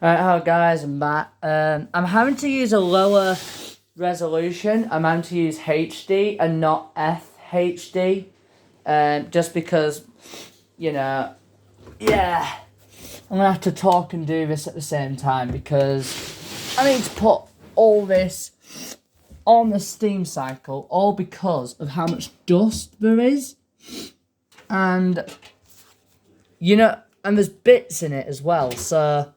Alright, hello guys, I'm back. I'm having to use a lower resolution. I'm having to use HD and not FHD. Just because, yeah. I'm going to have to talk and do this at the same time because I need to put all this on the steam cycle, all because of how much dust there is. And, and there's bits in it as well, so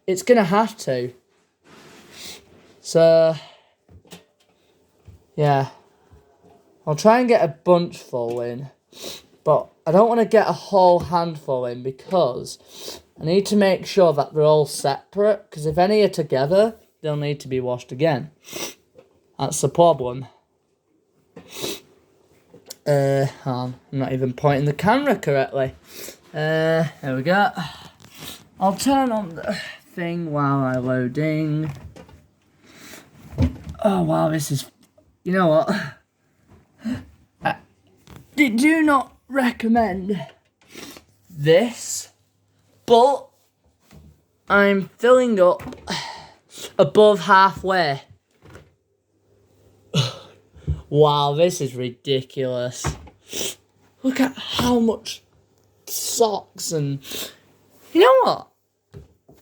it's going to have to. So, yeah. I'll try and get a bunch full in, but I don't want to get a whole handful in because I need to make sure that they're all separate, because if any are together, they'll need to be washed again. That's the problem. I'm not even pointing the camera correctly. There we go. I'll turn on the thing while I'm loading. Oh wow, this is... You know what? I do not recommend this, but I'm filling up above halfway. Wow, this is ridiculous. Look at how much socks and... You know what?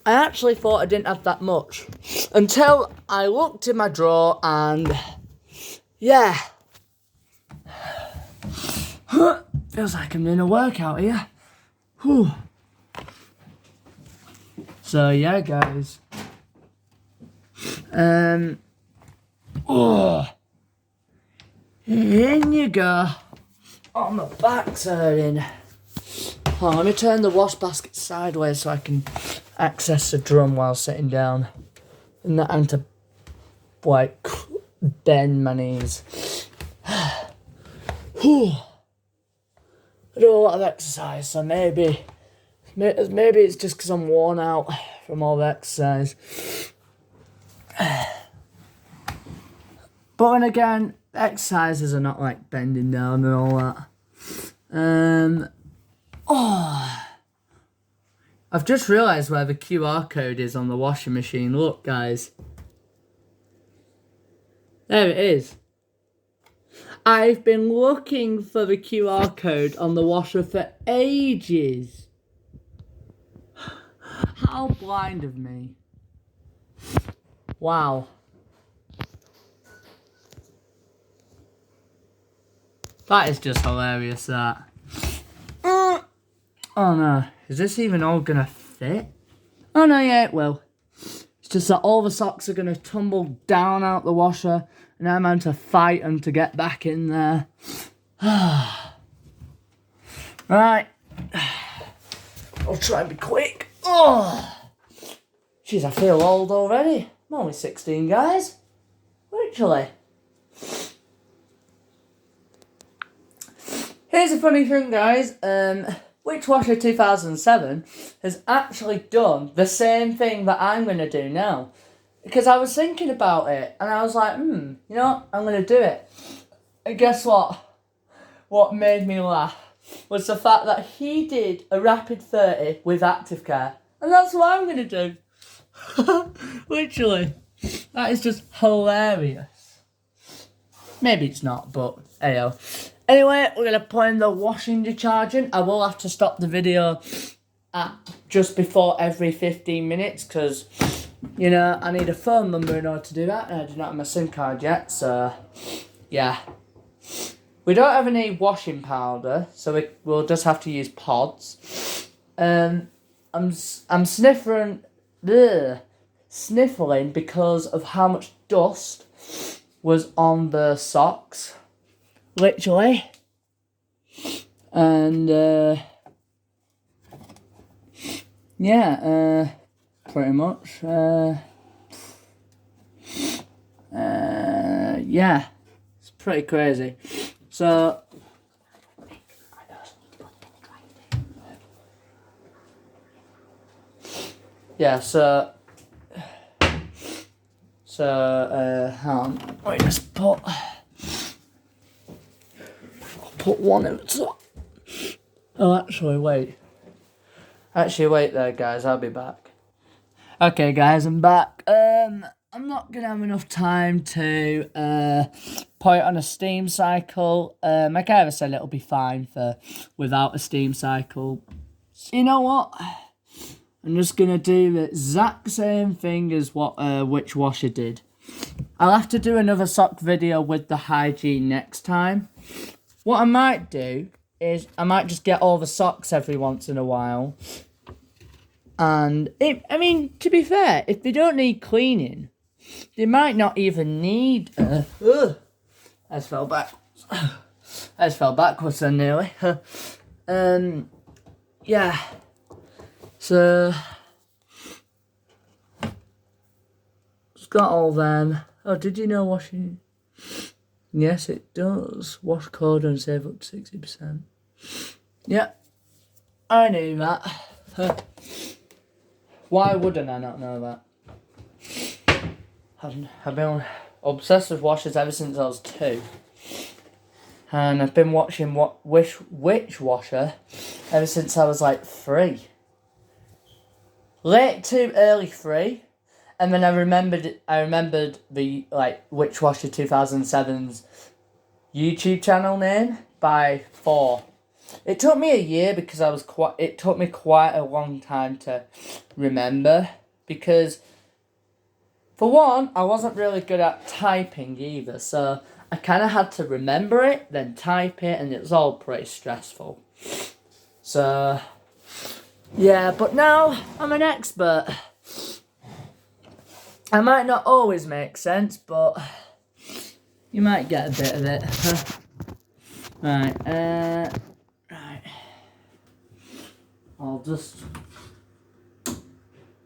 I actually thought I didn't have that much until I looked in my drawer and... Yeah. Feels like I'm doing a workout here. Whew. So yeah, guys. Oh. In you go. Oh, my back's hurting. Oh, let me turn the wash basket sideways so I can access the drum while sitting down. And not having to, like, bend my knees. Whew. I do a lot of exercise, so maybe it's just because I'm worn out from all the exercise. But then again, exercises are not like bending down and all that. I've just realised where the QR code is on the washing machine. Look, guys. There it is. I've been looking for the QR code on the washer for ages. How blind of me. Wow. That is just hilarious, that. Oh no, is this even all gonna fit? Oh no, yeah, it will. It's just that all the socks are gonna tumble down out the washer and I'm having to fight them to get back in there. Right. I'll try and be quick. Oh, jeez, I feel old already. I'm only 16, guys. Literally. Here's a funny thing, guys. Witchwasher 2007 has actually done the same thing that I'm going to do now. Because I was thinking about it, and I was like, you know what? I'm going to do it. And guess what? What made me laugh was the fact that he did a rapid 30 with active care. And that's what I'm going to do. Literally. That is just hilarious. Maybe it's not, but ayo. Anyway, we're going to put in the washing detergent. I will have to stop the video at just before every 15 minutes because, I need a phone number in order to do that. And I do not have my SIM card yet, so, yeah. We don't have any washing powder, so we'll just have to use pods. I'm sniffling because of how much dust was on the socks. Literally. And, pretty much, yeah, it's pretty crazy. So, yeah, so, hang on, let me just put one at the top. Oh, actually, wait there, guys, I'll be back. Okay, guys, I'm back. I'm not gonna have enough time to put it on a steam cycle. My carer said it'll be fine for without a steam cycle. So you know what? I'm just gonna do the exact same thing as what Which Washer did. I'll have to do another sock video with the hygiene next time. What I might do is I might just get all the socks every once in a while. And, I mean, to be fair, if they don't need cleaning, they might not even need... I just fell back. I just fell backwards then, nearly. Yeah. So... It's got all them. Oh, did you know washing... Yes, it does. Wash colder and save up to 60%. Yeah. I knew that. Why wouldn't I not know that? I've been obsessed with washers ever since I was 2. And I've been watching Which Washer ever since I was like 3. Late 2, early 3. And then I remembered the Which Washer 2007's YouTube channel name by 4. It took me a year because it took me quite a long time to remember, because for one, I wasn't really good at typing either, so I kind of had to remember it, then type it, and it was all pretty stressful. So, yeah, but now I'm an expert. I might not always make sense, but you might get a bit of it. Right, right. I'll just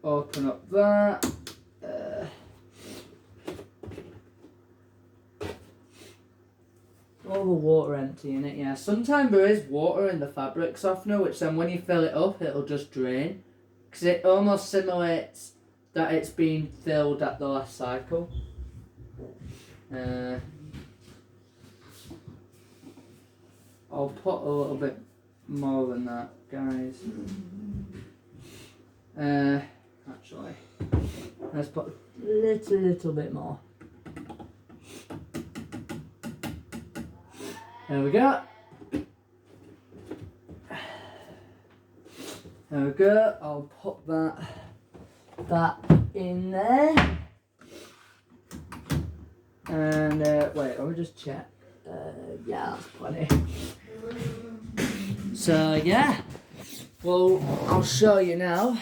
open up that. All the water empty in it, yeah. Sometimes there is water in the fabric softener, which then when you fill it up, it'll just drain. Because it almost simulates that it's been filled at the last cycle. I'll put a little bit more than that, guys. Actually, let's put a little bit more. There we go. There we go. I'll put that in there. And wait, let me just check. Yeah, that's plenty. So yeah, well, I'll show you now.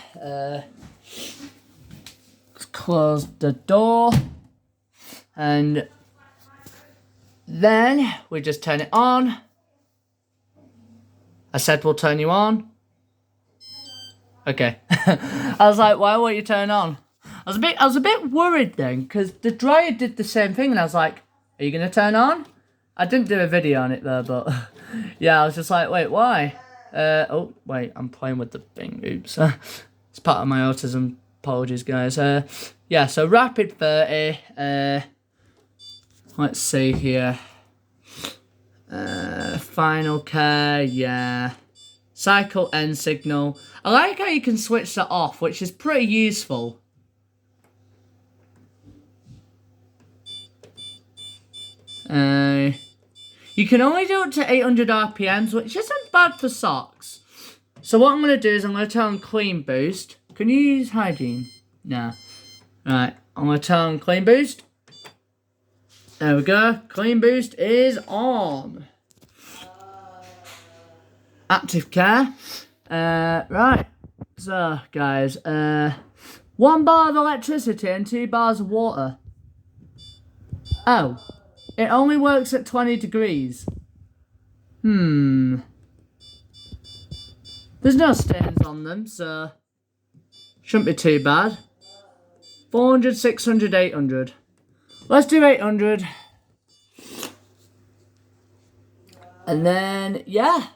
Let's close the door, and then we just turn it on. I said we'll turn you on. Okay. I was like, why won't you turn on? I was a bit worried then, because the dryer did the same thing, and I was like, are you gonna turn on? I didn't do a video on it though, but yeah, I was just like, wait, why? Oh, wait, I'm playing with the thing, oops. It's part of my autism, apologies guys. Yeah, so rapid 30, let's see here. Final care, yeah. Cycle end signal. I like how you can switch that off, which is pretty useful. You can only do up to 800 RPMs, which isn't bad for socks. So what I'm going to do is I'm going to turn on clean boost. Can you use hygiene? No. Right, I'm going to turn on clean boost. There we go. Clean boost is on. Active care. Right. So, guys. 1 bar of electricity and 2 bars of water. Oh. It only works at 20 degrees. There's no stains on them, so shouldn't be too bad. 400, 600, 800. Let's do 800. And then, yeah,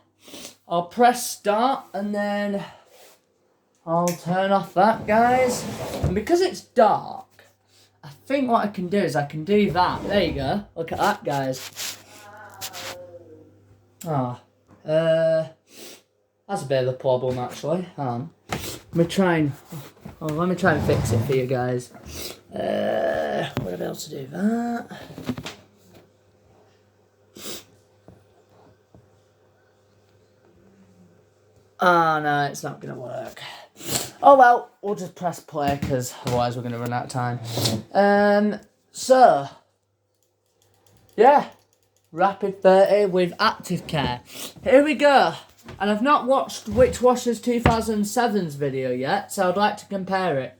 I'll press start and then I'll turn off that, guys. And because it's dark, I think what I can do is I can do that. There you go. Look at that, guys. Ah, that's a bit of a problem, actually. Let me try and Oh, let me try and fix it for you guys. Would I be able to do that? Oh no, it's not going to work. Oh well, we'll just press play because otherwise we're going to run out of time. So, yeah, Rapid 30 with Active Care. Here we go. And I've not watched Witch Washers 2007's video yet, so I'd like to compare it.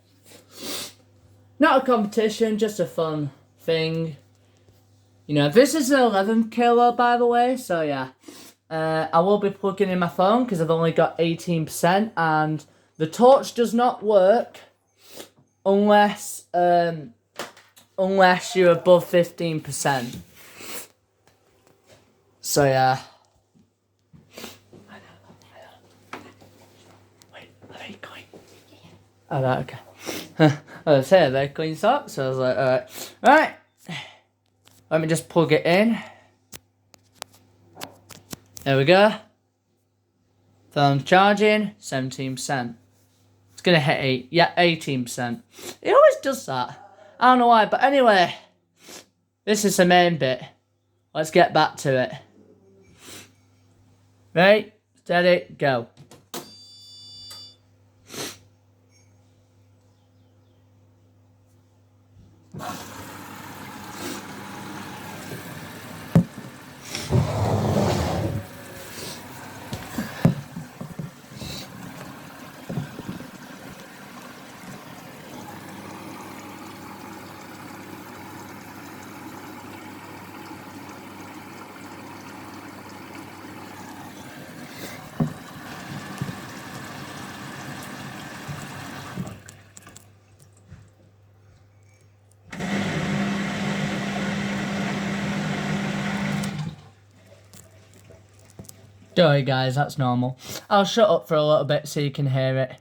Not a competition, just a fun thing. You know, this is an 11 kilo, by the way, so yeah. I will be plugging in my phone because I've only got 18%, and the torch does not work unless you're above 15%. So yeah. Wait, are they going? Oh, right, okay. I was saying they're clean socks, so I was like, alright. Right. Let me just plug it in. There we go. Phone charging, 17%. It's gonna hit 18%. It always does that. I don't know why, but anyway. This is the main bit. Let's get back to it. Ready, steady, go. Sorry guys, that's normal. I'll shut up for a little bit so you can hear it.